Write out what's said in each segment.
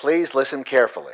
Please listen carefully.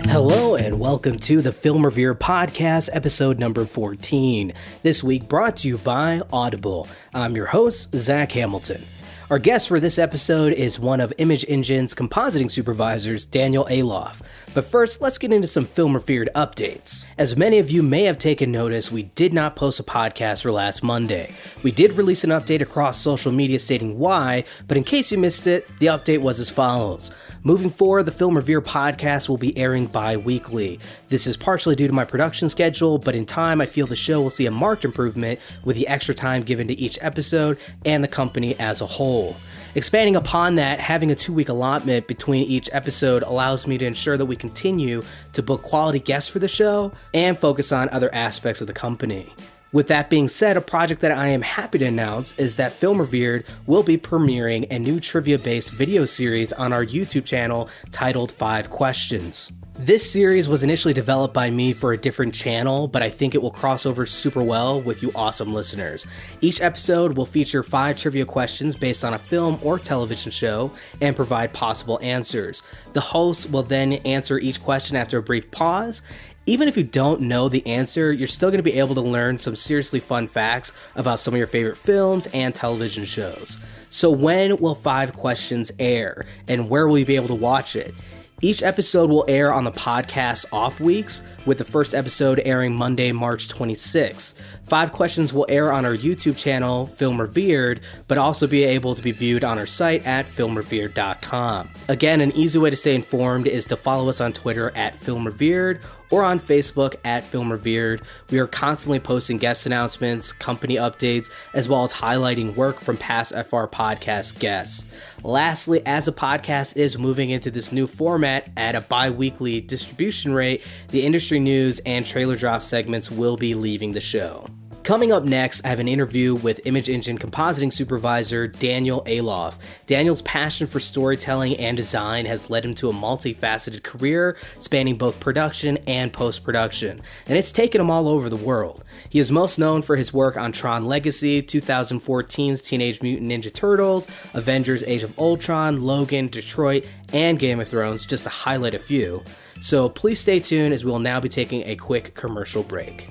Hello and welcome to the Film Revere Podcast, episode number 14. This week brought to you by Audible. I'm your host, Zach Hamilton. Our guest for this episode is one of Image Engine's compositing supervisors, Daniel Elophe. But first, let's get into some Film Revered updates. As many of you may have taken notice, we did not post a podcast for last Monday. We did release an update across social media stating why, but in case you missed it, the update was as follows. Moving forward, the Film Revere podcast will be airing bi-weekly. This is partially due to my production schedule, but in time I feel the show will see a marked improvement with the extra time given to each episode and the company as a whole. Expanding upon that, having a 2-week allotment between each episode allows me to ensure that we continue to book quality guests for the show and focus on other aspects of the company. With that being said, a project that I am happy to announce is that Film Revered will be premiering a new trivia-based video series on our YouTube channel titled 5 Questions. This series was initially developed by me for a different channel, but I think it will cross over super well with you awesome listeners. Each episode will feature 5 trivia questions based on a film or television show and provide possible answers. The host will then answer each question after a brief pause. Even if you don't know the answer, you're still going to be able to learn some seriously fun facts about some of your favorite films and television shows. So when will 5 Questions air, and where will you be able to watch it? Each episode will air on the podcast off weeks, with the first episode airing Monday, March 26th. 5 Questions will air on our YouTube channel, Film Revered, but also be able to be viewed on our site at filmrevered.com. Again, an easy way to stay informed is to follow us on Twitter at Film Revered or on Facebook at Film Revered. We are constantly posting guest announcements, company updates, as well as highlighting work from past FR podcast guests. Lastly, as the podcast is moving into this new format at a bi-weekly distribution rate, the industry news and trailer drop segments will be leaving the show. Coming up next, I have an interview with Image Engine compositing supervisor Daniel Elophe. Daniel's passion for storytelling and design has led him to a multifaceted career spanning both production and post-production, and it's taken him all over the world. He is most known for his work on Tron Legacy, 2014's Teenage Mutant Ninja Turtles, Avengers Age of Ultron, Logan, Detroit, and Game of Thrones, just to highlight a few. So please stay tuned as we will now be taking a quick commercial break.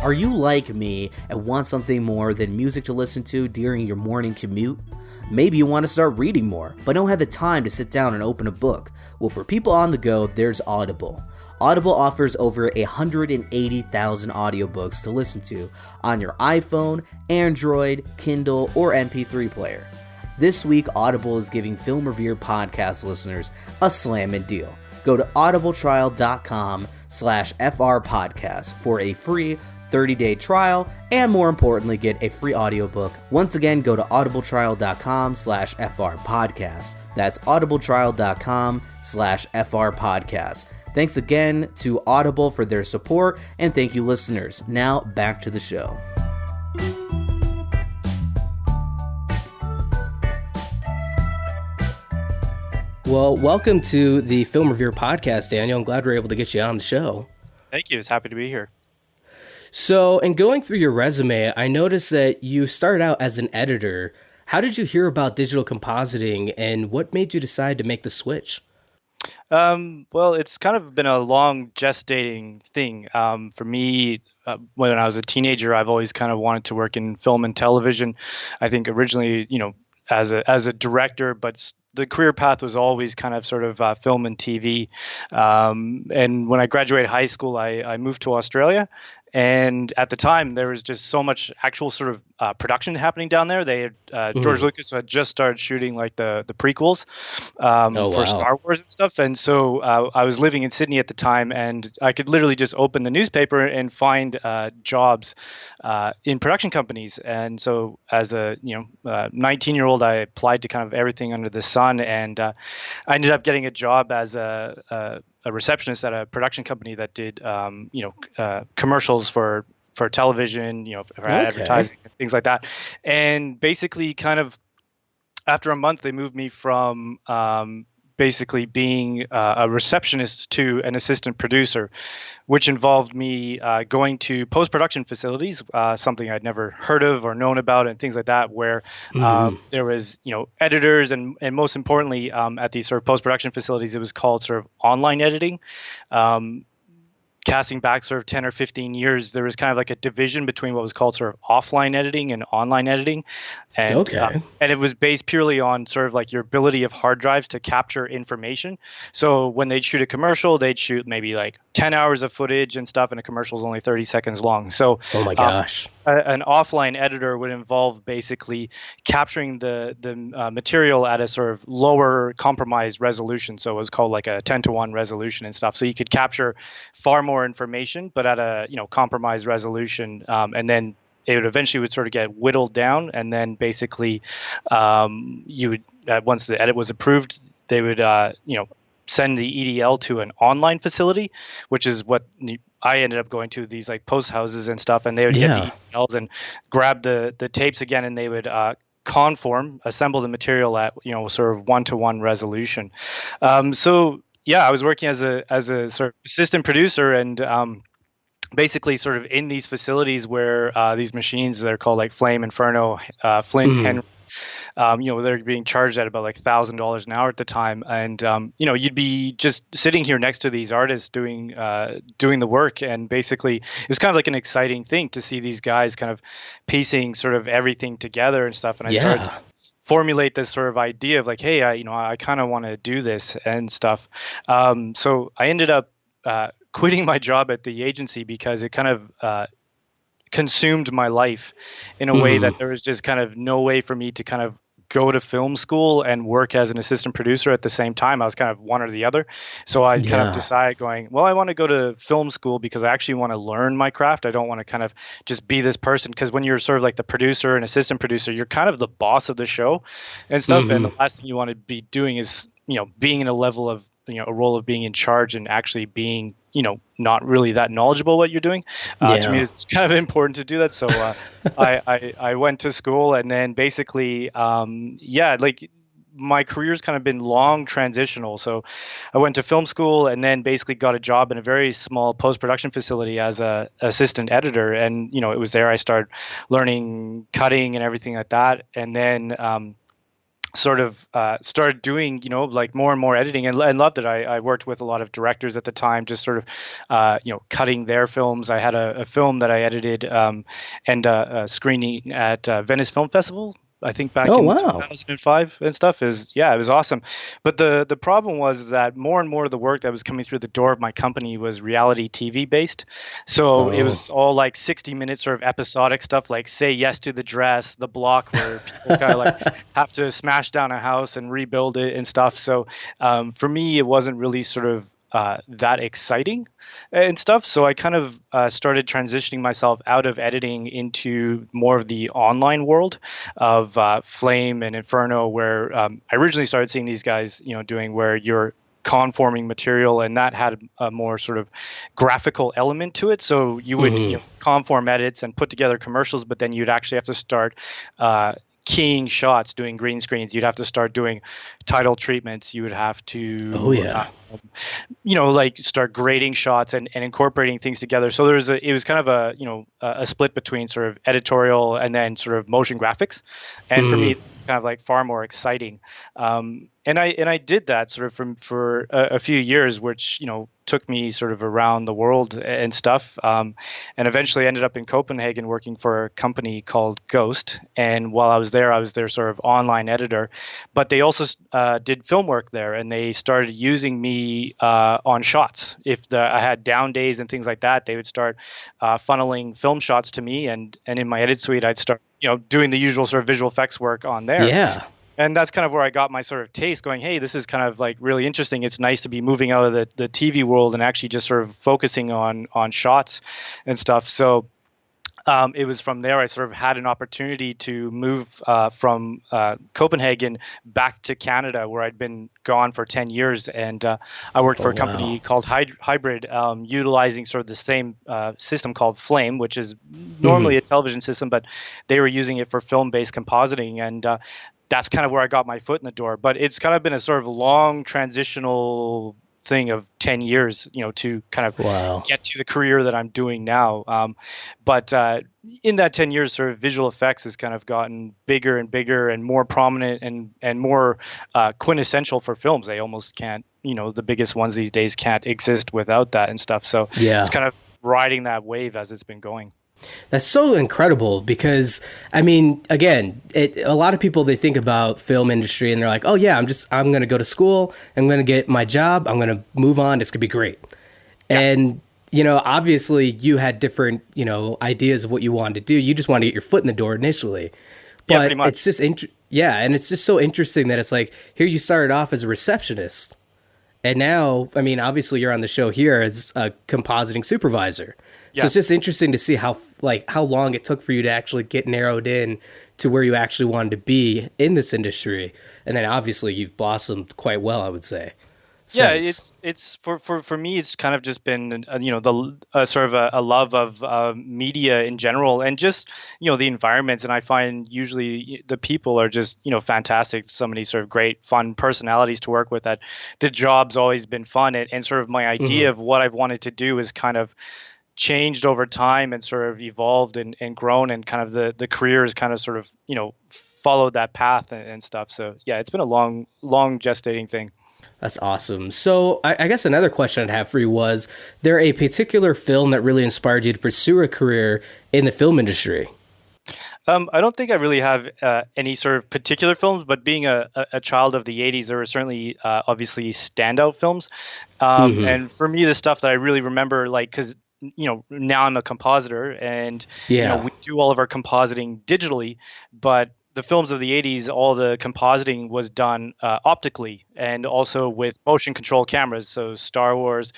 Are you like me and want something more than music to listen to during your morning commute? Maybe you want to start reading more, but don't have the time to sit down and open a book. Well, for people on the go, there's Audible. Audible offers over 180,000 audiobooks to listen to on your iPhone, Android, Kindle, or MP3 player. This week, Audible is giving Film Revere podcast listeners a slamming deal. Go to audibletrial.com/FRpodcast for a free 30-day trial, and more importantly, get a free audiobook. Once again, go to audibletrial.com/FRpodcast. That's audibletrial.com/FRpodcast. Thanks again to Audible for their support, and thank you listeners. Now, back to the show. Well, welcome to the Film Revere Podcast, Daniel. I'm glad we're able to get you on the show. Thank you. It's happy to be here. So, in going through your resume, I noticed that you started out as an editor. How did you hear about digital compositing, and what made you decide to make the switch? Well, it's kind of been a long gestating thing. For me, when I was a teenager, I've always kind of wanted to work in film and television. I think originally, as a director, but the career path was always kind of sort of film and TV. And when I graduated high school, I moved to Australia. And at the time, there was just so much actual sort of production happening down there. They had George Lucas had just started shooting like the prequels for Star Wars and stuff. And so I was living in Sydney at the time, and I could literally just open the newspaper and find jobs in production companies. And so as a 19-year-old, I applied to kind of everything under the sun, and I ended up getting a job as a receptionist at a production company that did commercials for television, for advertising and things like that. And basically kind of after a month, they moved me from basically being a receptionist to an assistant producer, which involved me going to post-production facilities, something I'd never heard of or known about, and things like that, where there was, editors, and most importantly, at these sort of post-production facilities, it was called sort of online editing. Um, Casting back sort of 10 or 15 years, there was kind of like a division between what was called sort of offline editing and online editing. Okay. And it was based purely on sort of like your ability of hard drives to capture information. So when they'd shoot a commercial, they'd shoot maybe like 10 hours of footage and stuff, and a commercial is only 30 seconds long. So Oh my gosh. an offline editor would involve basically capturing the material at a sort of lower compromised resolution. So it was called like a 10:1 resolution and stuff. So you could capture far more information, but at a compromised resolution, and then it would sort of get whittled down, and then basically you would once the edit was approved, they would send the EDL to an online facility, which is what I ended up going to, these like post houses and stuff, and they would get the EDLs and grab the tapes again, and they would assemble the material at sort of 1:1 resolution. So yeah, I was working as a sort of assistant producer, and basically sort of in these facilities where these machines, they're called like Flame, Inferno, Flint, Henry. They're being charged at about like $1,000 an hour at the time, and you'd be just sitting here next to these artists doing the work, and basically it was kind of like an exciting thing to see these guys kind of piecing sort of everything together and stuff. And I started to formulate this sort of idea of like, hey, I kind of want to do this and stuff. So I ended up quitting my job at the agency because it kind of consumed my life in a way that there was just kind of no way for me to kind of go to film school and work as an assistant producer at the same time. I was kind of one or the other. So I kind of decided going, well, I want to go to film school because I actually want to learn my craft. I don't want to kind of just be this person, because when you're sort of like the producer and assistant producer, you're kind of the boss of the show and stuff. And the last thing you want to be doing is, being in a level of, a role of being in charge and actually being, not really that knowledgeable what you're doing. To me, it's kind of important to do that. So I went to school, and then basically, like my career's kind of been long transitional. So I went to film school, and then basically got a job in a very small post-production facility as a assistant editor. And, it was there I started learning cutting and everything like that. And then sort of started doing like more and more editing, and loved it. I worked with a lot of directors at the time, just sort of cutting their films. I had a film that I edited and screening at Venice Film Festival, I think back in 2005 and stuff. It was awesome. But the problem was that more and more of the work that was coming through the door of my company was reality TV based. So it was all like 60-minute sort of episodic stuff, like Say Yes to the Dress, The Block, where people kind of like have to smash down a house and rebuild it and stuff. So for me, it wasn't really sort of that exciting and stuff. So I kind of started transitioning myself out of editing into more of the online world of Flame and Inferno, where I originally started seeing these guys, doing where you're conforming material, and that had a more sort of graphical element to it. So you would conform edits and put together commercials, but then you'd actually have to start keying shots, doing green screens. You'd have to start doing title treatments. You would have to like start grading shots and incorporating things together. So it was kind of a split between sort of editorial and then sort of motion graphics. And for me, it's kind of like far more exciting. And I did that sort of for a few years, which took me sort of around the world and stuff, and eventually ended up in Copenhagen working for a company called Ghost. And while I was their sort of online editor, but they also did film work there, and they started using me on shots. If I had down days and things like that, they would start funneling film shots to me, and in my edit suite, I'd start doing the usual sort of visual effects work on there. Yeah. And that's kind of where I got my sort of taste, going, hey, this is kind of like really interesting. It's nice to be moving out of the TV world and actually just sort of focusing on shots and stuff. So it was from there I sort of had an opportunity to move from Copenhagen back to Canada, where I'd been gone for 10 years. And I worked for a company called Hybrid, utilizing sort of the same system called Flame, which is normally a television system, but they were using it for film-based compositing. And that's kind of where I got my foot in the door. But it's kind of been a sort of long transitional thing of 10 years, to kind of Wow. get to the career that I'm doing now. But in that 10 years, sort of visual effects has kind of gotten bigger and bigger and more prominent and more quintessential for films. They almost can't, the biggest ones these days can't exist without that and stuff. So it's Yeah. kind of riding that wave as it's been going. That's so incredible because I mean, again, a lot of people they think about film industry and they're like, "Oh yeah, I'm going to go to school, I'm going to get my job, I'm going to move on, it's going to be great." Yeah. And obviously you had different, ideas of what you wanted to do. You just wanted to get your foot in the door initially. Yeah, But pretty much. it's just yeah, and it's just so interesting that it's like here you started off as a receptionist. And now, I mean, obviously you're on the show here as a compositing supervisor. So Yeah. it's just interesting to see how long it took for you to actually get narrowed in to where you actually wanted to be in this industry. And then obviously you've blossomed quite well, I would say. Yeah, Since. it's for me, it's kind of just been the sort of a love of media in general, and just the environments. And I find usually the people are just fantastic. So many sort of great, fun personalities to work with. That the job's always been fun, and sort of my idea Mhm. of what I've wanted to do is kind of changed over time and sort of evolved and grown, and kind of the career is kind of sort of followed that path and stuff. So yeah, it's been a long gestating thing. That's awesome. So I guess another question I'd have for you was there a particular film that really inspired you to pursue a career in the film industry? I don't think I really have any sort of particular films, but being a child of the 80s, there were certainly obviously standout films. Hmm. And for me, the stuff that I really remember, like, because, now I'm a compositor and, Yeah. we do all of our compositing digitally, but the films of the 80s, all the compositing was done optically and also with motion control cameras. So Star Wars,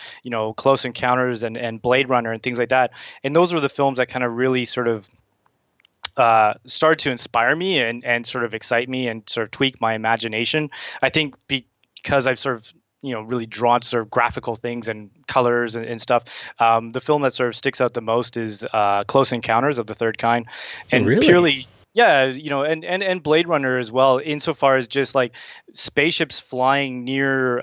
Close Encounters and Blade Runner and things like that. And those were the films that kind of really sort of started to inspire me and sort of excite me and sort of tweak my imagination. I think because I've sort of really drawn to sort of graphical things and colors and stuff. The film that sort of sticks out the most is Close Encounters of the Third Kind, Oh, and really? purely. Yeah, and Blade Runner as well, insofar as just like spaceships flying near,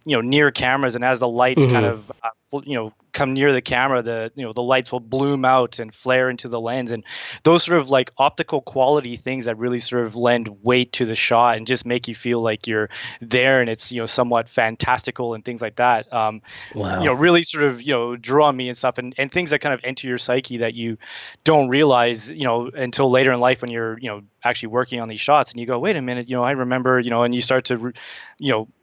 near cameras, and as the lights kind Hmm. of, come near the camera, the lights will bloom out and flare into the lens, and those sort of like optical quality things that really sort of lend weight to the shot and just make you feel like you're there, and it's somewhat fantastical and things like that. Wow. Really sort of draw on me and stuff, and things that kind of enter your psyche that you don't realize until later in life when you're actually working on these shots, and you go, wait a minute, I remember, and you start to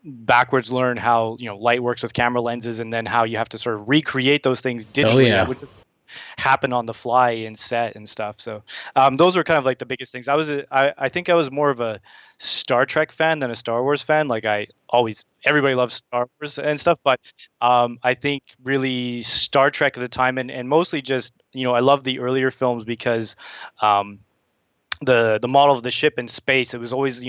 backwards learn how light works with camera lenses, and then how you have to sort of recreate those things Oh, digitally that yeah. would just happen on the fly in set and stuff. So those are kind of like the biggest things. I think I was more of a Star Trek fan than a Star Wars fan. Like I always, everybody loves Star Wars and stuff, but I think really Star Trek at the time, and mostly just I love the earlier films because um, the model of the ship in space, it was always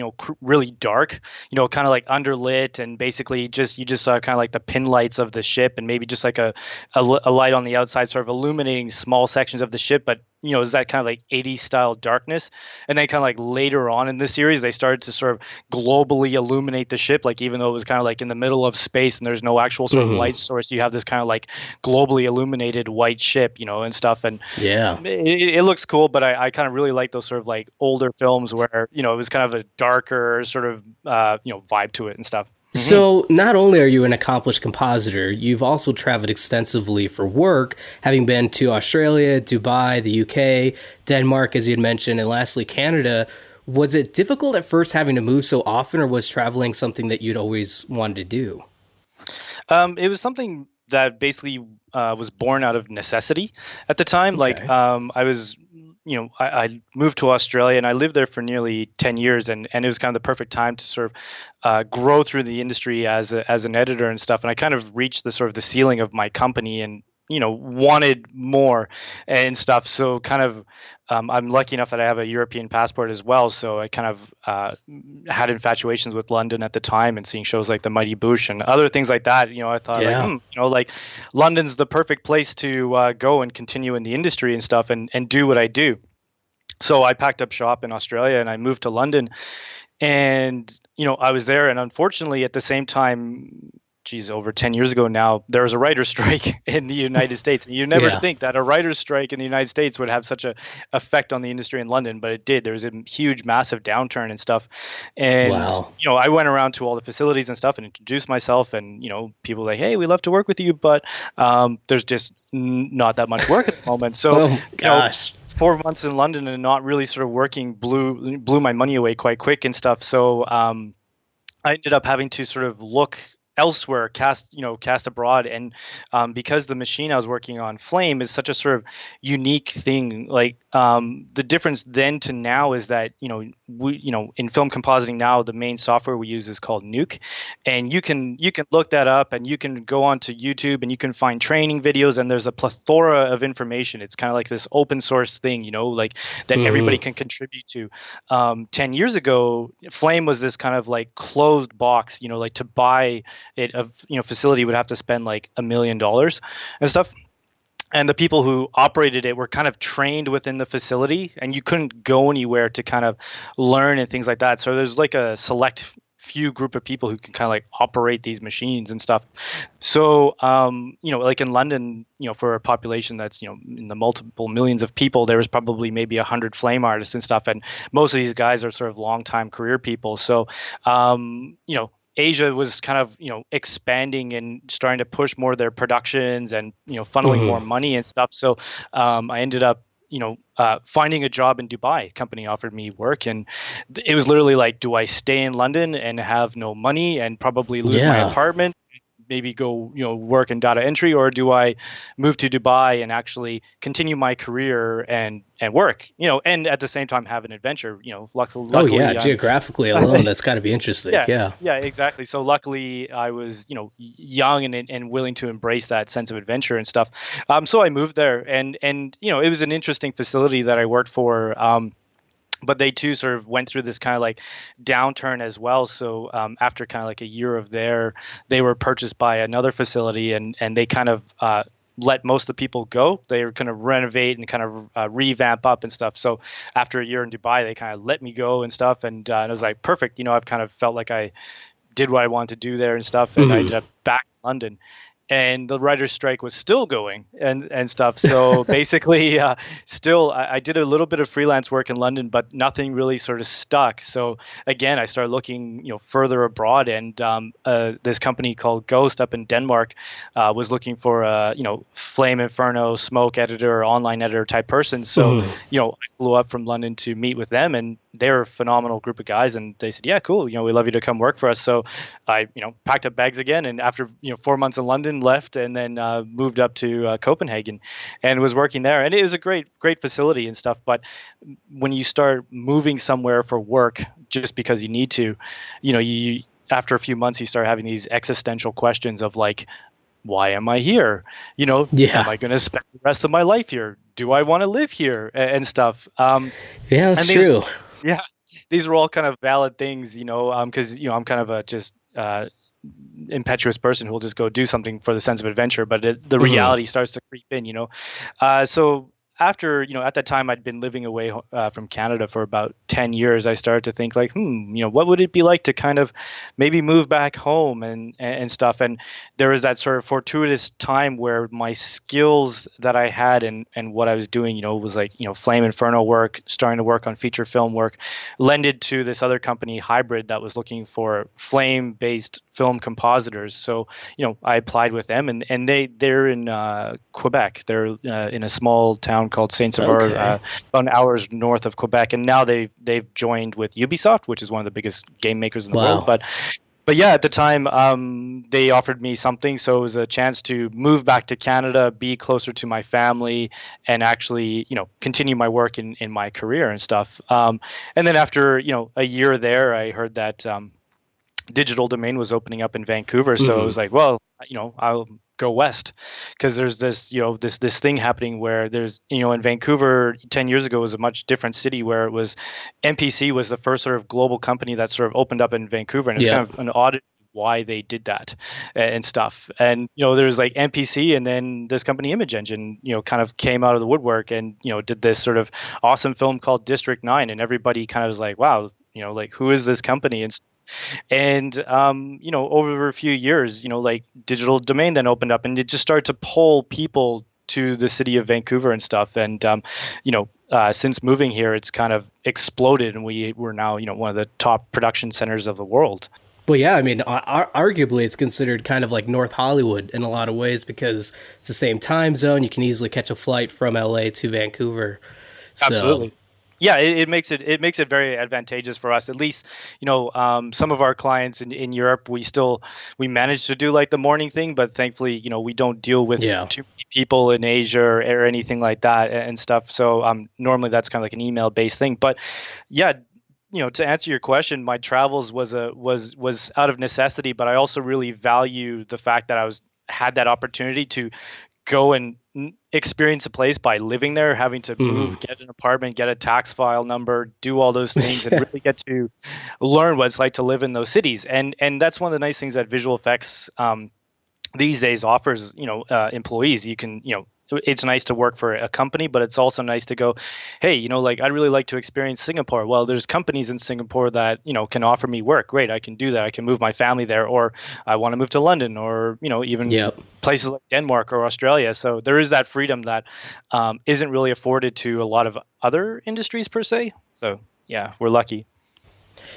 really dark, kind of like underlit, and basically just you just saw kind of like the pin lights of the ship, and maybe just like a light on the outside sort of illuminating small sections of the ship, but is that kind of like 80s style darkness. And then kind of like later on in the series they started to sort of globally illuminate the ship, like even though it was kind of like in the middle of space and there's no actual sort of Hmm. light source, you have this kind of like globally illuminated white ship, and stuff. And Yeah. it looks cool, but I kind of really like those sort of like older films where it was kind of a darker sort of vibe to it and stuff. Hmm. So, not only are you an accomplished compositor, you've also traveled extensively for work, having been to Australia, Dubai, the UK, Denmark, as you had mentioned, and lastly, Canada. Was it difficult at first having to move so often, or was traveling something that you'd always wanted to do? It was something that basically was born out of necessity at the time. Like Okay. I was, I moved to Australia and I lived there for nearly 10 years, and it was kind of the perfect time to sort of grow through the industry as an editor and stuff. And I kind of reached the sort of the ceiling of my company and wanted more and stuff. So kind of I'm lucky enough that I have a European passport as well, so I kind of had infatuations with London at the time, and seeing shows like The Mighty Boosh and other things like that. I thought like, Yeah. like London's the perfect place to go and continue in the industry and stuff, and do what I do. So I packed up shop in Australia and I moved to London, And I was there, and unfortunately, at the same time, geez, over 10 years ago now, there was a writer's strike in the United States. And you never Yeah. think that a writer's strike in the United States would have such a effect on the industry in London, but it did. There was a huge, massive downturn and stuff. And, Wow. I went around to all the facilities and stuff and introduced myself, and, people were like, hey, we love to work with you, but there's just not that much work at the moment. So, Oh my gosh. 4 months in London and not really sort of working blew my money away quite quick and stuff. So I ended up having to sort of look elsewhere, cast abroad, and because the machine I was working on, Flame, is such a sort of unique thing. Like the difference then to now is that in film compositing now, the main software we use is called Nuke, and you can look that up, and you can go onto YouTube and you can find training videos, and there's a plethora of information. It's kind of like this open source thing, like that everybody can contribute to. 10 years ago, Flame was this kind of like closed box, like to buy it, facility would have to spend like $1 million and stuff. And the people who operated it were kind of trained within the facility, and you couldn't go anywhere to kind of learn and things like that. So there's like a select few group of people who can kind of like operate these machines and stuff. So like in London, for a population that's in the multiple millions of people, there was probably maybe 100 flame artists and stuff, and most of these guys are sort of long time career people. So Asia was kind of expanding and starting to push more of their productions and funneling more money and stuff. So I ended up finding a job in Dubai. Company offered me work, and it was literally like, do I stay in London and have no money and probably lose my apartment, maybe go work in data entry, or do I move to Dubai and actually continue my career and work, and at the same time have an adventure, luckily. Oh yeah, geographically alone, that's got to be interesting. Yeah, exactly. So luckily I was young and willing to embrace that sense of adventure and stuff. So I moved there, and it was an interesting facility that I worked for. But they too sort of went through this kind of like downturn as well. So after kind of like a year of there, they were purchased by another facility, and they kind of let most of the people go. They were kind of renovate and kind of revamp up and stuff. So after a year in Dubai, they kind of let me go and stuff. And it was like, perfect. I've kind of felt like I did what I wanted to do there and stuff. And I ended up back in London. And the writer's strike was still going and stuff. So basically, still, I did a little bit of freelance work in London, but nothing really sort of stuck. So again, I started looking, further abroad, and this company called Ghost up in Denmark was looking for a, Flame Inferno, smoke editor, or online editor type person. So, I flew up from London to meet with them, and they're a phenomenal group of guys. And they said, yeah, cool. We'd love you to come work for us. So I, packed up bags again. And after, 4 months in London, left, and then moved up to Copenhagen and was working there. And it was a great facility and stuff. But when you start moving somewhere for work just because you need to, you after a few months, you start having these existential questions of like, why am I here? Am I going to spend the rest of my life here? Do I want to live here and stuff? Yeah, that's true. Yeah, these are all kind of valid things, because I'm kind of a just impetuous person who will just go do something for the sense of adventure, but the reality starts to creep in. So after, at that time I'd been living away from Canada for about 10 years, I started to think like, what would it be like to kind of maybe move back home and stuff. And there was that sort of fortuitous time where my skills that I had and what I was doing, was like, Flame Inferno work, starting to work on feature film work, lended to this other company, Hybrid, that was looking for flame-based film compositors. So, I applied with them, and they're in Quebec. They're in a small town called Saint-Sauveur, about an hour's north of Quebec, and now they've joined with Ubisoft, which is one of the biggest game makers in the world. But yeah, at the time, they offered me something, so it was a chance to move back to Canada, be closer to my family, and actually, continue my work in my career and stuff. And then after, a year there, I heard that Digital Domain was opening up in Vancouver, so I was like, well, I'll go west, because there's this this thing happening where there's in Vancouver 10 years ago was a much different city, where it was MPC was the first sort of global company that sort of opened up in Vancouver, and it's kind of an oddity why they did that and stuff. And there's like MPC, and then this company Image Engine kind of came out of the woodwork and did this sort of awesome film called District 9, and everybody kind of was like, wow, like who is this company? And over a few years, like digital domain then opened up, and it just started to pull people to the city of Vancouver and stuff. And since moving here, it's kind of exploded, and we're now one of the top production centers of the world. Well, yeah, I mean, arguably it's considered kind of like North Hollywood in a lot of ways because it's the same time zone. You can easily catch a flight from LA to Vancouver. So, Absolutely. Yeah, it makes it very advantageous for us. At least, some of our clients in Europe, we manage to do like the morning thing, but thankfully, we don't deal with yeah. too many people in Asia or anything like that and stuff. So normally that's kind of like an email based thing. But yeah, to answer your question, my travels was out of necessity, but I also really value the fact that had that opportunity to go and experience a place by living there, having to move, get an apartment, get a tax file number, do all those things, and really get to learn what it's like to live in those cities. And that's one of the nice things that visual effects these days offers, employees. You can, it's nice to work for a company, but it's also nice to go, hey, like I'd really like to experience Singapore. Well, there's companies in Singapore that, can offer me work. Great, I can do that. I can move my family there, or I want to move to London, or, even places like Denmark or Australia. So there is that freedom that isn't really afforded to a lot of other industries per se. So yeah, we're lucky.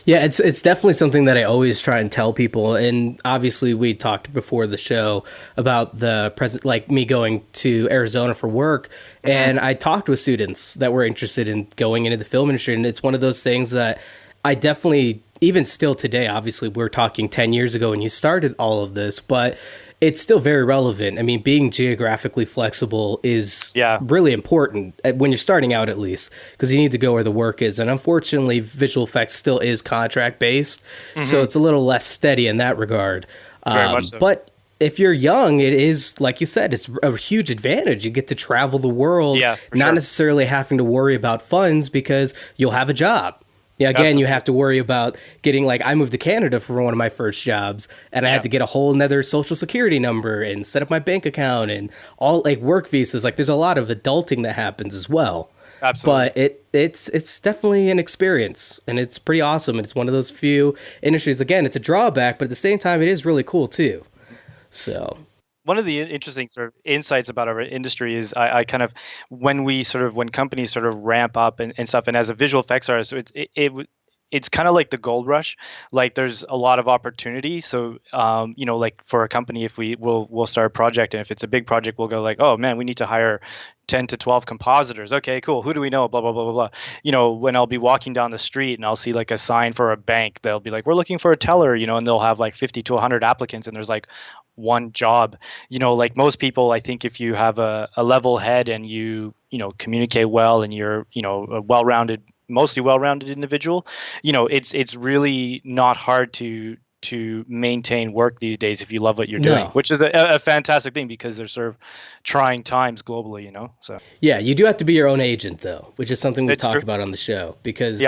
Yeah, it's definitely something that I always try and tell people. And obviously, we talked before the show about the present, like me going to Arizona for work, and I talked with students that were interested in going into the film industry. And it's one of those things that I definitely, even still today, obviously, we're talking 10 years ago when you started all of this, but it's still very relevant. I mean, being geographically flexible is really important when you're starting out, at least, because you need to go where the work is. And unfortunately, visual effects still is contract based, so it's a little less steady in that regard. Very much so. But if you're young, it is, like you said, it's a huge advantage. You get to travel the world, not necessarily having to worry about funds because you'll have a job. Yeah, again, Absolutely. You have to worry about getting, like, I moved to Canada for one of my first jobs, and I had to get a whole nother social security number and set up my bank account and all, like, work visas. Like, there's a lot of adulting that happens as well. Absolutely. But it's definitely an experience, and it's pretty awesome. It's one of those few industries. Again, it's a drawback, but at the same time, it is really cool, too. So... One of the interesting sort of insights about our industry is I kind of when companies sort of ramp up and stuff, and as a visual effects artist, it's kind of like the gold rush. Like there's a lot of opportunity. So like for a company, if we'll start a project, and if it's a big project, we'll go like, oh man, we need to hire 10 to 12 compositors. Okay, cool. Who do we know? Blah, blah, blah, blah, blah. When I'll be walking down the street and I'll see like a sign for a bank, they'll be like, we're looking for a teller, and they'll have like 50 to 100 applicants, and there's like one job. Like most people, I think if you have a level head and you communicate well and you're, a mostly well-rounded individual, it's really not hard to maintain work these days if you love what you're doing, which is a fantastic thing because there's sort of trying times globally, so. Yeah, you do have to be your own agent though, which is something we've talked about on the show, because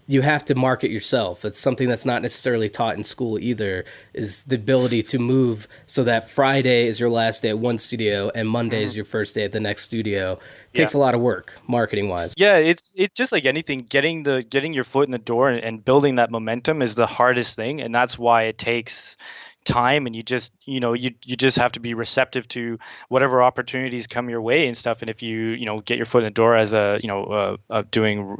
you have to market yourself. It's something that's not necessarily taught in school either, is the ability to move so that Friday is your last day at one studio and Monday is your first day at the next studio. Takes a lot of work marketing wise. Yeah, it's just like anything, getting your foot in the door and building that momentum is the hardest thing, and that's why it takes time, and you just you just have to be receptive to whatever opportunities come your way and stuff. And if you get your foot in the door as a doing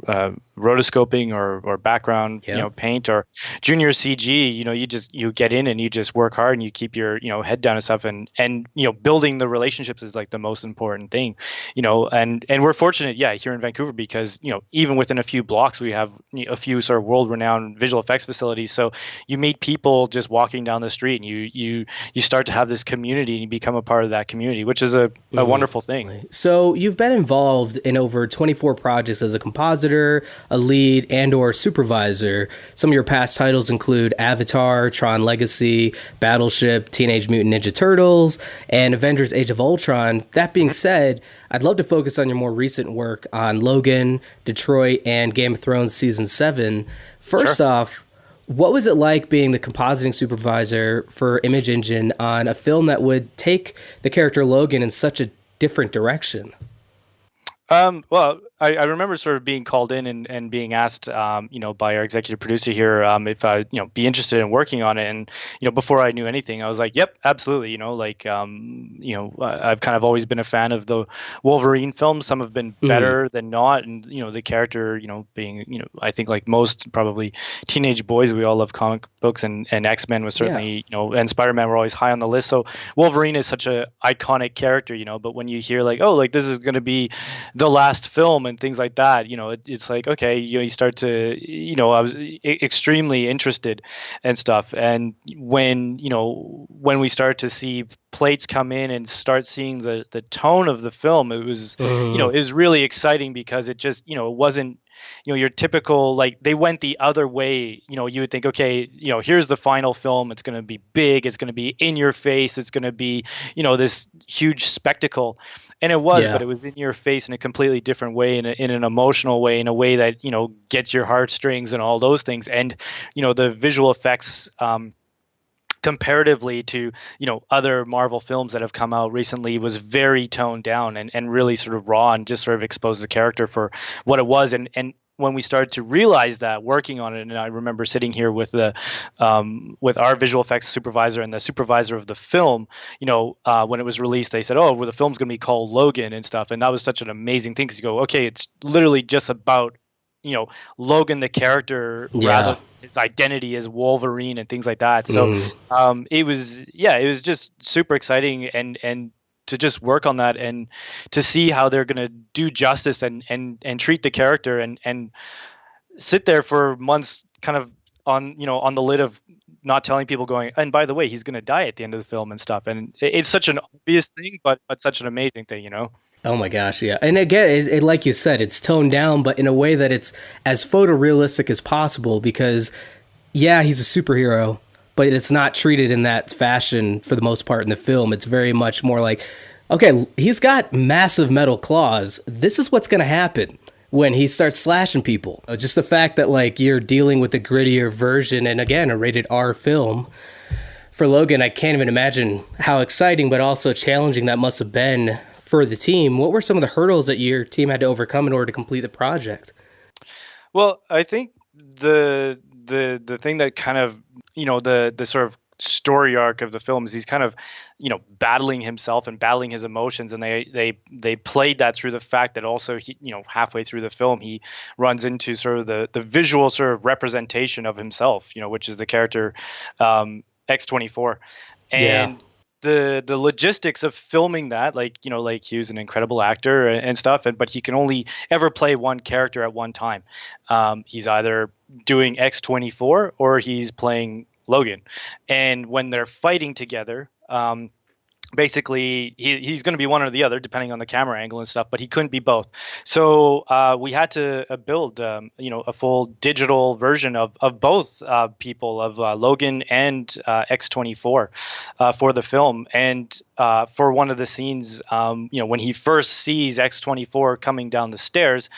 rotoscoping or background paint or junior CG, you get in and you just work hard and you keep your head down and stuff, and building the relationships is like the most important thing, and we're fortunate here in Vancouver because even within a few blocks we have a few sort of world-renowned visual effects facilities, so you meet people just walking down the street and you start to have this community and you become a part of that community, which is a wonderful thing. So you've been involved in over 24 projects as a compositor, a lead, and or supervisor. Some of your past titles include Avatar, Tron Legacy, Battleship, Teenage Mutant Ninja Turtles, and Avengers Age of Ultron. That being said, I'd love to focus on your more recent work on Logan, Detroit, and Game of Thrones Season 7. First off, what was it like being the compositing supervisor for Image Engine on a film that would take the character Logan in such a different direction? Well, I remember sort of being called in and being asked, by our executive producer here, if I, be interested in working on it. And, before I knew anything, I was like, yep, absolutely. I've kind of always been a fan of the Wolverine films. Some have been Mm, better than not. And, the character, being, I think like most probably teenage boys, we all love comic books, and X-Men was yeah. certainly, and Spider-Man were always high on the list. So Wolverine is such a iconic character, but when you hear like, oh, like this is going to be the last film and things like that, it's like, okay, you start to, I was extremely interested and stuff. And when we start to see plates come in and start seeing the tone of the film, it was, Mm, it was really exciting because it just, it wasn't, your typical, like they went the other way. You would think, okay, here's the final film, it's going to be big, it's going to be in your face, it's going to be, this huge spectacle. And it was, but yeah. it was in your face in a completely different way, in an emotional way, in a way that, gets your heartstrings and all those things. And, the visual effects, comparatively to, other Marvel films that have come out recently, was very toned down and really sort of raw, and just sort of exposed the character for what it was. And when we started to realize that working on it, and I remember sitting here with the with our visual effects supervisor and the supervisor of the film, when it was released, they said, oh, well, the film's going to be called Logan and stuff. And that was such an amazing thing, because you go, okay, it's literally just about, you know Logan the character, rather Yeah. than his identity as Wolverine and things like that. So Mm, it was just super exciting, and to just work on that, and to see how they're going to do justice, and treat the character, and sit there for months, kind of on the lid of not telling people, going, and by the way, he's going to die at the end of the film and stuff. And it's such an obvious thing, but such an amazing thing. oh my gosh, yeah. And again, like you said, it's toned down, but in a way that it's as photorealistic as possible because, yeah, he's a superhero, but it's not treated in that fashion for the most part in the film. It's very much more like, okay, he's got massive metal claws. This is what's going to happen when he starts slashing people. Just the fact that, like, you're dealing with a grittier version, and again, a rated R film for Logan, I can't even imagine how exciting but also challenging that must have been for the team. What were some of the hurdles that your team had to overcome in order to complete the project? Well, I think the thing that kind of, the sort of story arc of the film is he's kind of, battling himself and battling his emotions, and they played that through the fact that also he, halfway through the film, he runs into sort of the visual sort of representation of himself, which is the character, X-24. Yeah. And the logistics of filming that, like, like Hugh's an incredible actor and stuff, but he can only ever play one character at one time. He's either doing X-24 or he's playing Logan. And when they're fighting together, basically he's going to be one or the other depending on the camera angle and stuff, but he couldn't be both. So we had to build, a full digital version of both people, of Logan and X-24, for the film. And for one of the scenes, when he first sees X-24 coming down the stairs,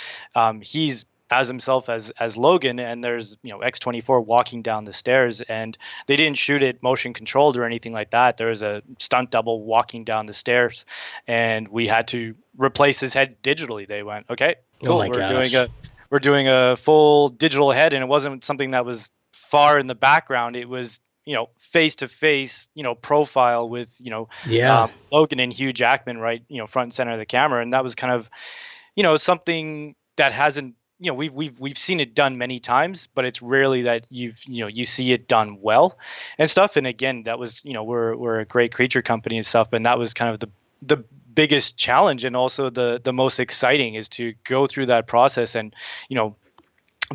he's as himself as Logan, and there's, X-24 walking down the stairs, and they didn't shoot it motion controlled or anything like that. There was a stunt double walking down the stairs, and we had to replace his head digitally. They went, okay, Oh cool, my gosh. we're doing a full digital head, and it wasn't something that was far in the background. It was, face to face, profile with, Yeah. Logan and Hugh Jackman, right, front and center of the camera. And that was kind of, something that hasn't, we've seen it done many times, but it's rarely that you see it done well and stuff. And again, that was, we're a great creature company and stuff, and that was kind of the biggest challenge, and also the most exciting, is to go through that process and,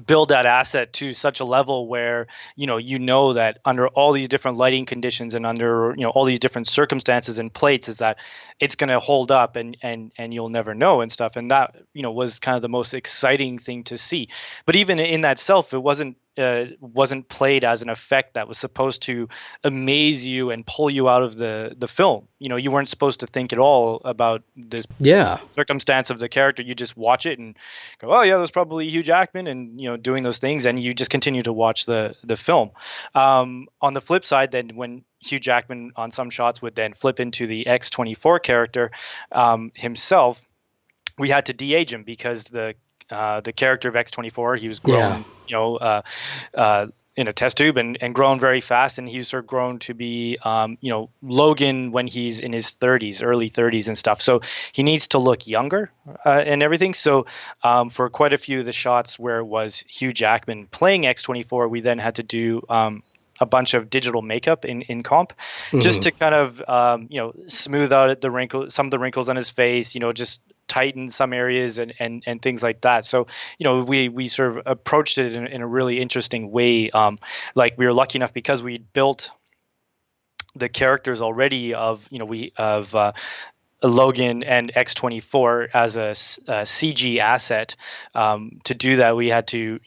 build that asset to such a level where, that under all these different lighting conditions, and under, all these different circumstances and plates, is that it's going to hold up, and you'll never know and stuff. And that, was kind of the most exciting thing to see. But even in that self, it wasn't played as an effect that was supposed to amaze you and pull you out of the film. You weren't supposed to think at all about this Yeah. circumstance of the character. You just watch it and go, oh yeah, that was probably Hugh Jackman, and, doing those things, and you just continue to watch the film. On the flip side, then, when Hugh Jackman on some shots would then flip into the X-24 character, himself, we had to de-age him because the character of X-24, he was Yeah. grown, in a test tube and grown very fast, and he's sort of grown to be, Logan when he's in his 30s, early 30s and stuff. So he needs to look younger and everything. So for quite a few of the shots where it was Hugh Jackman playing X-24, we then had to do a bunch of digital makeup in comp, just to kind of smooth out some of the wrinkles on his face, just tighten some areas and things like that. So we sort of approached it in a really interesting way. Like we were lucky enough because we built the characters already of Logan and X-24 as a CG asset. To do that, we had to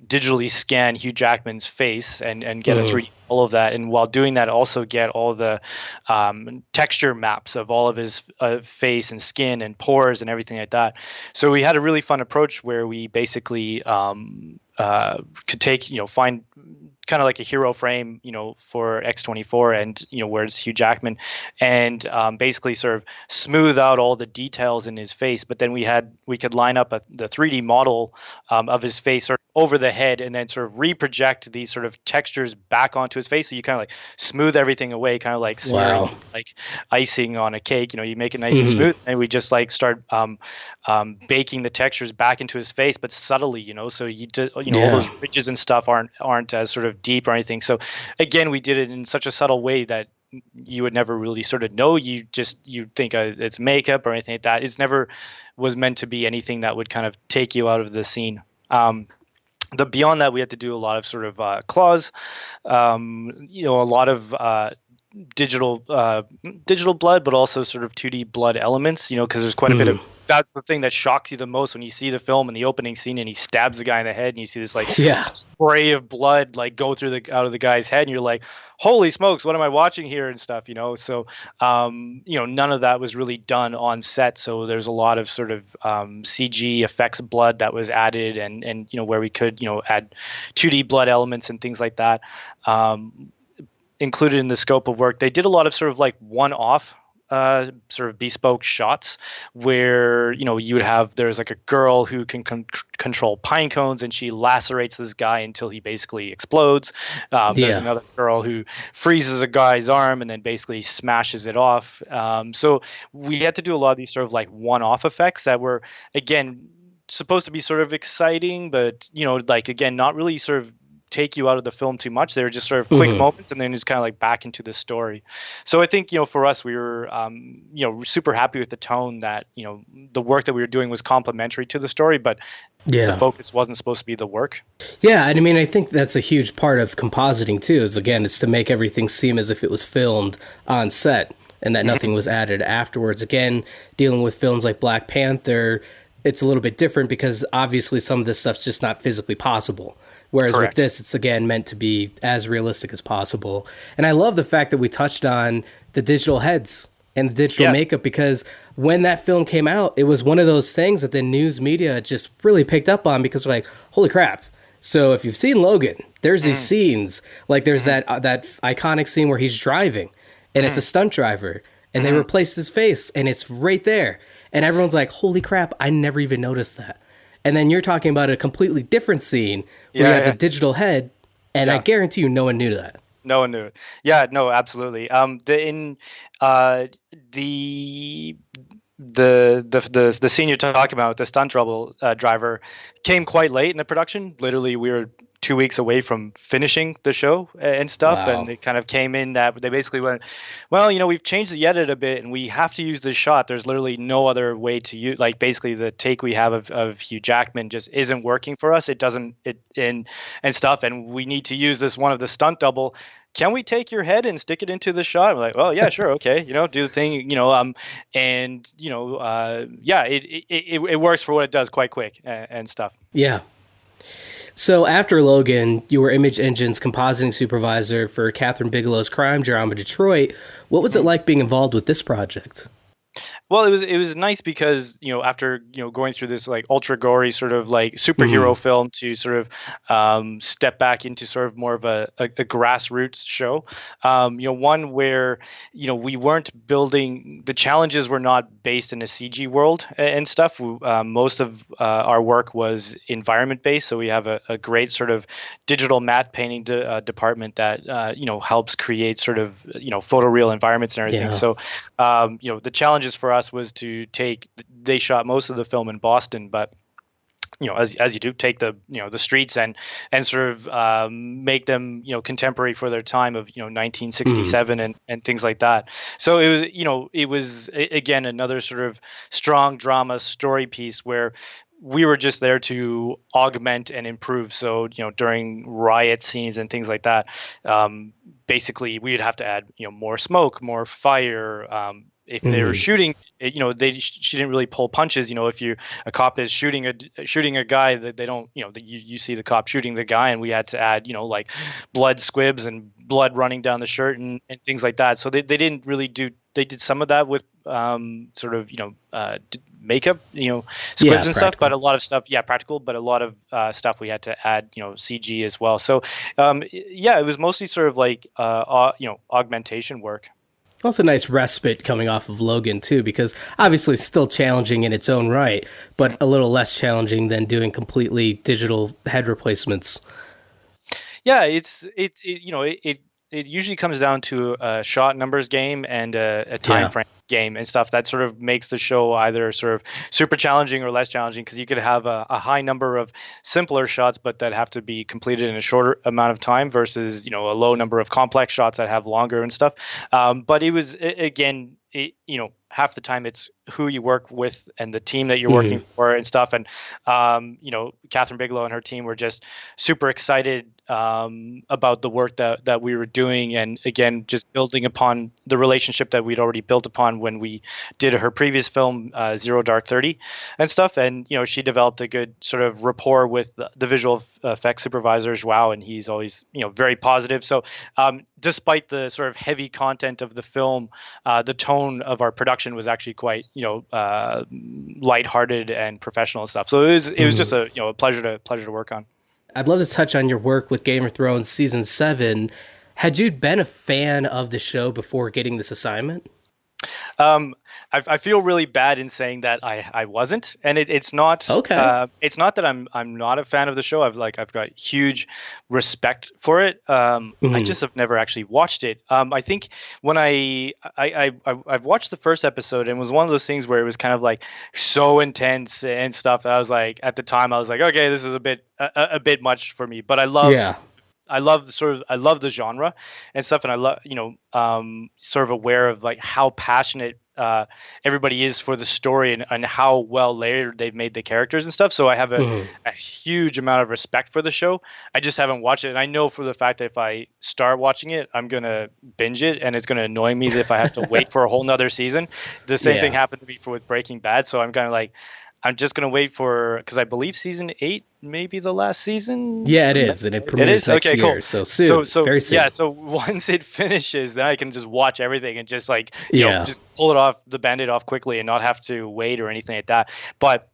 digitally scan Hugh Jackman's face and get a 3D all of that, and while doing that, also get all the texture maps of all of his face and skin and pores and everything like that. So we had a really fun approach where we basically could find kind of like a hero frame, for X-24 and, where's Hugh Jackman, and basically sort of smooth out all the details in his face. But then we could line up the 3D model of his face sort of over the head and then sort of reproject these sort of textures back onto his face. So you kind of like smooth everything away, kind of like smearing like icing on a cake. You make it nice and smooth, and we just like start baking the textures back into his face, but subtly. So all those ridges and stuff aren't as sort of deep or anything. So again, we did it in such a subtle way that you would never really sort of know. You think it's makeup or anything like that. It's never was meant to be anything that would kind of take you out of the scene. Beyond that, we had to do a lot of sort of claws, a lot of digital blood, but also sort of 2D blood elements, because there's quite a bit of. That's the thing that shocks you the most when you see the film in the opening scene and he stabs the guy in the head and you see this like spray of blood like go out of the guy's head and you're like, holy smokes, what am I watching here and stuff, So, none of that was really done on set. So there's a lot of sort of CG effects blood that was added and where we could, add 2D blood elements and things like that included in the scope of work. They did a lot of sort of like one-off sort of bespoke shots where you would have there's like a girl who can control pine cones and she lacerates this guy until he basically explodes. There's another girl who freezes a guy's arm and then basically smashes it off. So we had to do a lot of these sort of like one-off effects that were again supposed to be sort of exciting, but like again not really sort of take you out of the film too much. They were just sort of quick moments and then just kind of like back into the story. So I think, for us, we were, super happy with the tone that, the work that we were doing was complementary to the story, but the focus wasn't supposed to be the work. Yeah. And I mean, I think that's a huge part of compositing too, is again, it's to make everything seem as if it was filmed on set and that nothing was added afterwards. Again, dealing with films like Black Panther, it's a little bit different because obviously some of this stuff's just not physically possible. Whereas Correct. With this, it's again meant to be as realistic as possible. And I love the fact that we touched on the digital heads and the digital makeup, because when that film came out, it was one of those things that the news media just really picked up on because they're like, holy crap. So if you've seen Logan, there's these scenes, like there's that iconic scene where he's driving and it's a stunt driver and they replaced his face and it's right there. And everyone's like, holy crap, I never even noticed that. And then you're talking about a completely different scene where you have a digital head, and I guarantee you no one knew that. No one knew it. Yeah, no, absolutely. The scene you're talking about, the stunt driver, came quite late in the production. Literally, we were 2 weeks away from finishing the show and stuff. Wow. And it kind of came in that they basically went, well, we've changed the edit a bit and we have to use this shot. There's literally no other way to use, like basically the take we have of Hugh Jackman just isn't working for us. It doesn't, and stuff. And we need to use this one of the stunt double. Can we take your head and stick it into the shot? I'm like, well, yeah, sure. Okay. Do the thing, it works for what it does quite quick and stuff. Yeah. So after Logan, you were Image Engine's compositing supervisor for Catherine Bigelow's crime drama Detroit. What was it like being involved with this project? Well, it was nice because after going through this like ultra gory sort of like Hmm. superhero film to sort of step back into sort of more of a grassroots show, one where we weren't building, the challenges were not based in a CG world and stuff. Most of our work was environment based, so we have a great sort of digital matte painting department that helps create sort of photoreal environments and everything. Yeah. So the challenges for us was to take. They shot most of the film in Boston, but as you do, take the streets and sort of make them contemporary for their time of Hmm. 1967 and things like that. So it was again another sort of strong drama story piece where we were just there to augment and improve. So during riot scenes and things like that, basically we'd have to add more smoke, more fire. If they were Hmm. shooting, she didn't really pull punches. If a cop is shooting a guy that they don't you see the cop shooting the guy, and we had to add like blood squibs and blood running down the shirt and things like that. So they didn't really do. They did some of that with sort of makeup, Yeah, squibs and stuff, but practical. a lot of stuff, yeah, practical, but a lot of stuff we had to add CG as well. So yeah, it was mostly sort of like augmentation work. Also, nice respite coming off of Logan too, because obviously it's still challenging in its own right, but a little less challenging than doing completely digital head replacements. Yeah, it usually comes down to a shot numbers game and a time Yeah. frame game and stuff that sort of makes the show either sort of super challenging or less challenging, because you could have a high number of simpler shots but that have to be completed in a shorter amount of time versus a low number of complex shots that have longer and stuff. But it was again, half the time it's who you work with and the team that you're Hmm. working for and stuff. And Catherine Bigelow and her team were just super excited about the work that we were doing, and again, just building upon the relationship that we'd already built upon when we did her previous film, Zero Dark 30, and stuff. And she developed a good sort of rapport with the visual effects supervisor Joao, and he's always very positive. So despite the sort of heavy content of the film, the tone of our production was actually quite lighthearted and professional and stuff. So it was just Hmm. a a pleasure to work on. I'd love to touch on your work with Game of Thrones season 7. Had you been a fan of the show before getting this assignment? Um, I feel really bad in saying that I wasn't, and Okay. it's not that I'm not a fan of the show. I've got huge respect for it. I Hmm. just have never actually watched it. I think when I've watched the first episode, and it was one of those things where it was kind of like so intense and stuff that I was like, at the time I was like, okay, this is a bit much for me. But Yeah. I love the genre and stuff, and I love sort of aware of like how passionate everybody is for the story, and how well layered they've made the characters and stuff. So I have Hmm. a huge amount of respect for the show. I just haven't watched it, and I know for the fact that if I start watching it, I'm gonna binge it, and it's gonna annoy me if I have to wait for a whole nother season. The same thing Yeah. happened to me with Breaking Bad, so I'm kind of like, I'm just gonna wait for, because I believe season 8 may be the last season. Yeah, it is, and it It premieres is next okay, cool. year, so So soon, so very yeah, soon. so once it finishes, then I can just watch everything and just like Yeah. just pull it off, the band-aid off quickly, and not have to wait or anything like that. But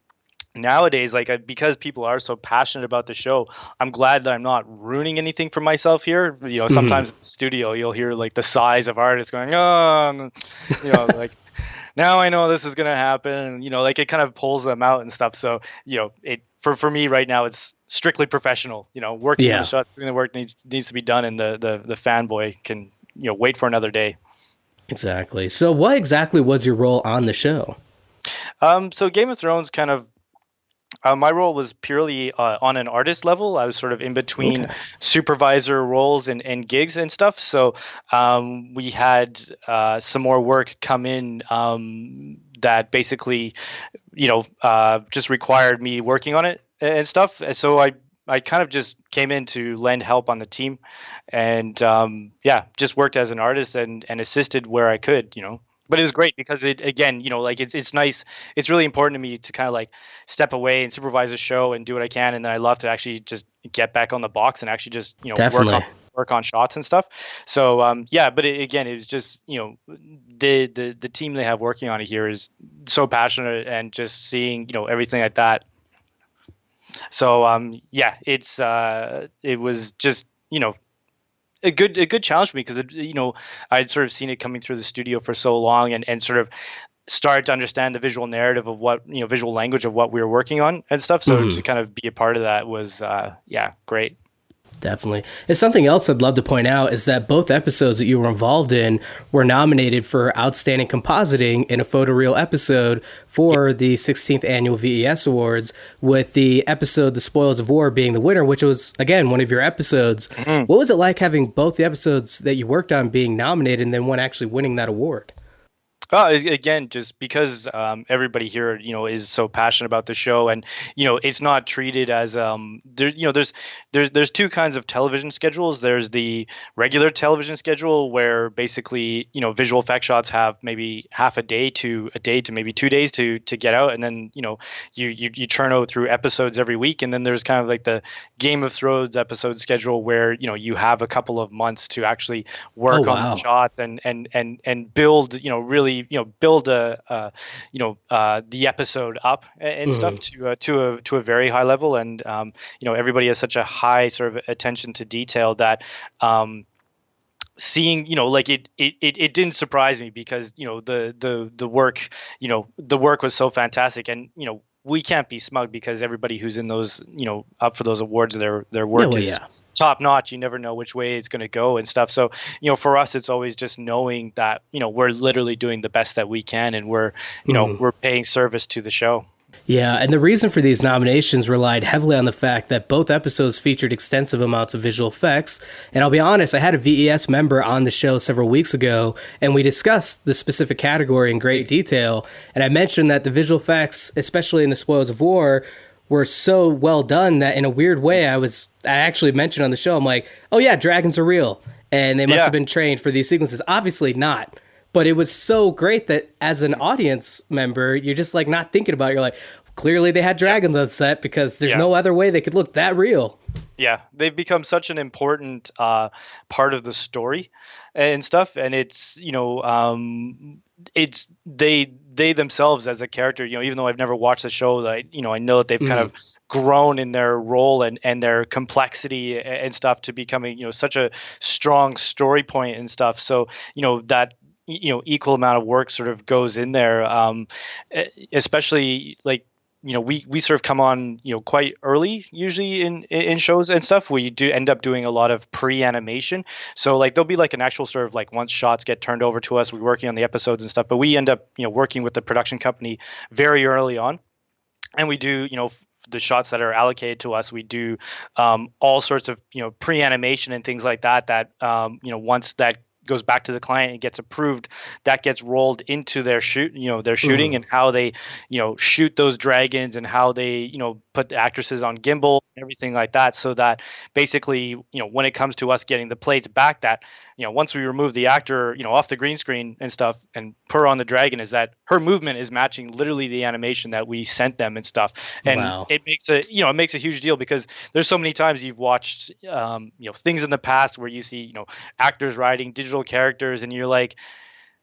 nowadays, like because people are so passionate about the show, I'm glad that I'm not ruining anything for myself here. Hmm. Sometimes in the studio you'll hear like the sighs of artists going, oh, like, now I know this is gonna happen, and like it kind of pulls them out and stuff. So it for me right now, it's strictly professional. Working on the Yeah. shot, doing the work needs to be done, and the fanboy can wait for another day. Exactly. So, what exactly was your role on the show? So Game of Thrones kind of. My role was purely on an artist level. I was sort of in between Okay. supervisor roles and gigs and stuff. So we had some more work come in that basically just required me working on it and stuff. And so I kind of just came in to lend help on the team, and yeah, just worked as an artist and assisted where I could. But it was great because it again, like it's nice. It's really important to me to kind of like step away and supervise a show and do what I can, and then I love to actually just get back on the box and actually just work on Definitely. work on shots and stuff. So yeah, but again, it was just the team they have working on it here is so passionate, and just seeing everything like that. So yeah, it was just a good challenge for me, because I'd sort of seen it coming through the studio for so long, and sort of started to understand the visual narrative of what visual language of what we were working on and stuff. So to kind of be a part of that was yeah, great. Definitely. And something else I'd love to point out is that both episodes that you were involved in were nominated for Outstanding Compositing in a Photoreal episode for the 16th Annual VES Awards, with the episode The Spoils of War being the winner, which was, again, one of your episodes. Mm-hmm. What was it like having both the episodes that you worked on being nominated and then one actually winning that award? Again, just because everybody here, is so passionate about the show, and it's not treated as there's two kinds of television schedules. There's the regular television schedule, where basically visual effect shots have maybe half a day to maybe 2 days to get out, and then you churn out through episodes every week. And then there's kind of like the Game of Thrones episode schedule, where you have a couple of months to actually work on the shots and build really build the episode up and stuff to a very high level. And everybody has such a high sort of attention to detail that seeing like it didn't surprise me, because the work was so fantastic. And we can't be smug, because everybody who's in those up for those awards, their work is top notch. You never know which way it's going to go and stuff. So for us, it's always just knowing that we're literally doing the best that we can, and we're we're paying service to the show. Yeah, and the reason for these nominations relied heavily on the fact that both episodes featured extensive amounts of visual effects. And I'll be honest, I had a VES member on the show several weeks ago, and we discussed the specific category in great detail. And I mentioned that the visual effects, especially in The Spoils of War, were so well done that in a weird way, I actually mentioned on the show, I'm like, oh yeah, dragons are real, and they must have been trained for these sequences. Obviously not. But it was so great that as an audience member, you're just like not thinking about it. You're like, clearly they had dragons on set, because there's no other way they could look that real. Yeah, they've become such an important part of the story and stuff. And it's, it's they themselves as a character, even though I've never watched the show, I know that they've kind of grown in their role and their complexity and stuff to becoming, such a strong story point and stuff. So, that equal amount of work sort of goes in there, especially like we sort of come on quite early usually in shows and stuff. We do end up doing a lot of pre-animation, so like there'll be like an actual sort of like once shots get turned over to us, we're working on the episodes and stuff, but we end up working with the production company very early on, and we do the shots that are allocated to us, we do all sorts of pre-animation and things like that once that goes back to the client and gets approved, that gets rolled into their shooting and how they shoot those dragons, and how they put the actresses on gimbals and everything like that, so that basically when it comes to us getting the plates back, that once we remove the actor off the green screen and stuff and put her on the dragon, is that her movement is matching literally the animation that we sent them and stuff. And it makes a huge deal, because there's so many times you've watched things in the past where you see actors riding digital characters, and you're like,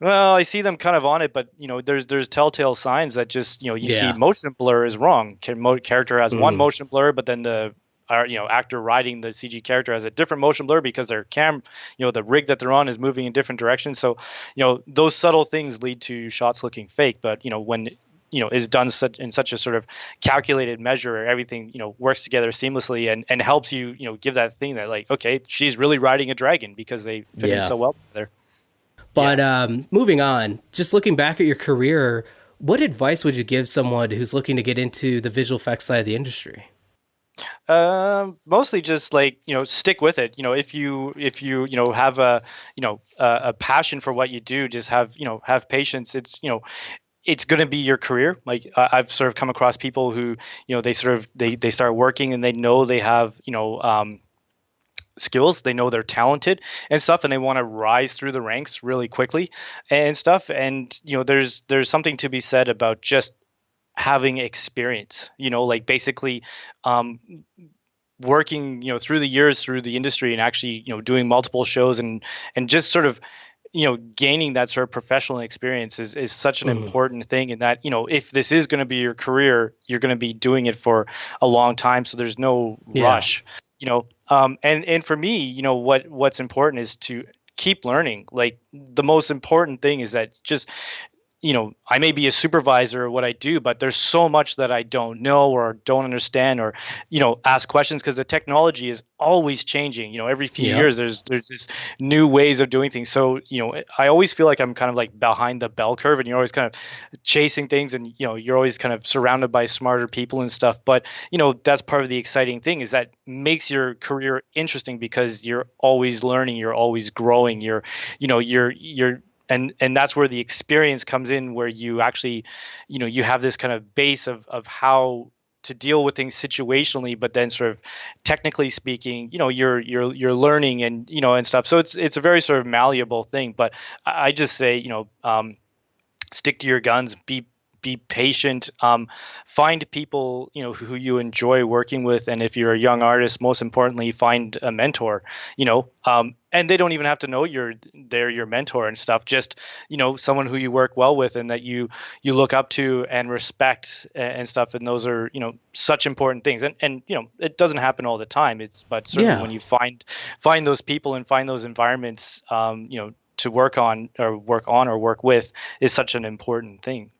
well, I see them kind of on it, but there's telltale signs that just see motion blur is wrong. Character has one motion blur, but then the actor riding the CG character has a different motion blur, because their the rig that they're on is moving in different directions. So those subtle things lead to shots looking fake. But when is done in such a sort of calculated measure, everything works together seamlessly, and helps you give that thing that like, okay, she's really riding a dragon, because they fit in so well together. But moving on, just looking back at your career, what advice would you give someone who's looking to get into the visual effects side of the industry? Mostly just like stick with it. If you have a passion for what you do, just have patience. It's going to be your career. Like I've sort of come across people who they start working, and they know they have skills, they know they're talented and stuff, and they want to rise through the ranks really quickly and stuff. And there's something to be said about just having experience, like basically working, through the years through the industry and actually, doing multiple shows and just sort of, gaining that sort of professional experience is such an important thing. And that, if this is going to be your career, you're going to be doing it for a long time. So there's no rush, and for me, what's important is to keep learning. Like the most important thing is that just, I may be a supervisor or what I do, but there's so much that I don't know or don't understand or, ask questions because the technology is always changing. Every few years there's this new ways of doing things. So, I always feel like I'm kind of like behind the bell curve and you're always kind of chasing things and, you're always kind of surrounded by smarter people and stuff. But, that's part of the exciting thing is that makes your career interesting because you're always learning, you're always growing, you're and that's where the experience comes in, where you actually, you have this kind of base of how to deal with things situationally, but then sort of technically speaking, you're learning and stuff. So it's a very sort of malleable thing. But I just say, stick to your guns, be patient, find people, who you enjoy working with. And if you're a young artist, most importantly, find a mentor, and they don't even have to know they're your mentor and stuff. Just, someone who you work well with and that you look up to and respect and stuff. And those are, such important things. And, it doesn't happen all the time. But certainly when you find those people and find those environments, to work with is such an important thing,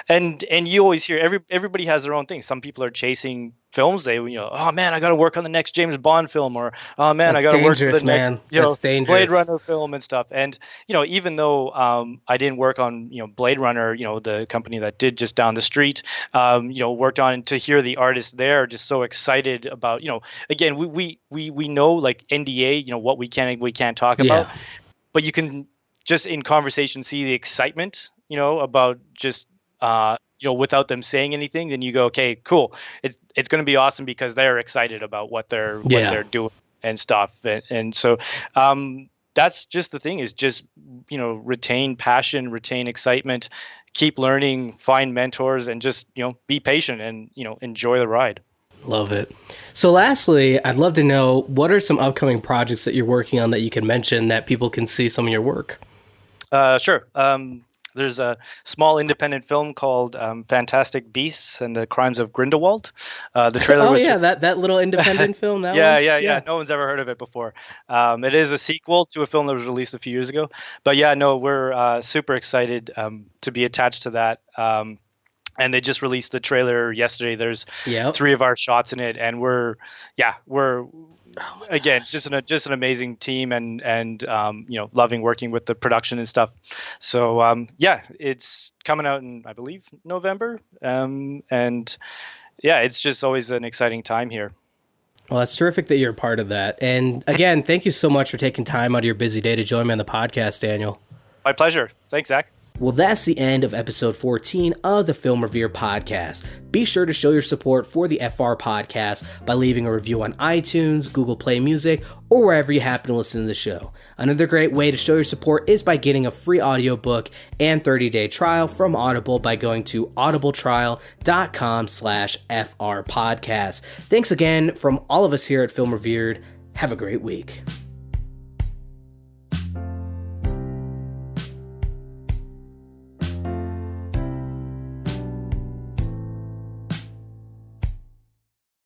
and you always hear everybody has their own thing. Some people are chasing films. They, oh man, I got to work on the next James Bond film, or oh man, I got to work for the next, Blade Runner film and stuff. And, even though I didn't work on, Blade Runner, the company that did just down the street, worked on, to hear the artists there just so excited about, again, we know like NDA, what we can and we can't talk about. But you can just in conversation see the excitement, about just, without them saying anything. Then you go, okay, cool. It's going to be awesome because they're excited about what they're doing and stuff. And so that's just the thing is just, retain passion, retain excitement, keep learning, find mentors, and just, be patient and, enjoy the ride. Love it. So lastly, I'd love to know, what are some upcoming projects that you're working on that you can mention that people can see some of your work? Sure. There's a small independent film called Fantastic Beasts and the Crimes of Grindelwald. The trailer was that little independent film. That yeah. No one's ever heard of it before. It is a sequel to a film that was released a few years ago. But we're super excited to be attached to that. And they just released the trailer yesterday. There's 3 of our shots in it, and we're again just an amazing team, and loving working with the production and stuff. So it's coming out in, I believe, November, and it's just always an exciting time here. Well, that's terrific that you're a part of that. And again, thank you so much for taking time out of your busy day to join me on the podcast, Daniel. My pleasure. Thanks, Zach. Well, that's the end of episode 14 of the Film Revered podcast. Be sure to show your support for the FR podcast by leaving a review on iTunes, Google Play Music, or wherever you happen to listen to the show. Another great way to show your support is by getting a free audiobook and 30-day trial from Audible by going to audibletrial.com/FR podcast. Thanks again from all of us here at Film Revered. Have a great week.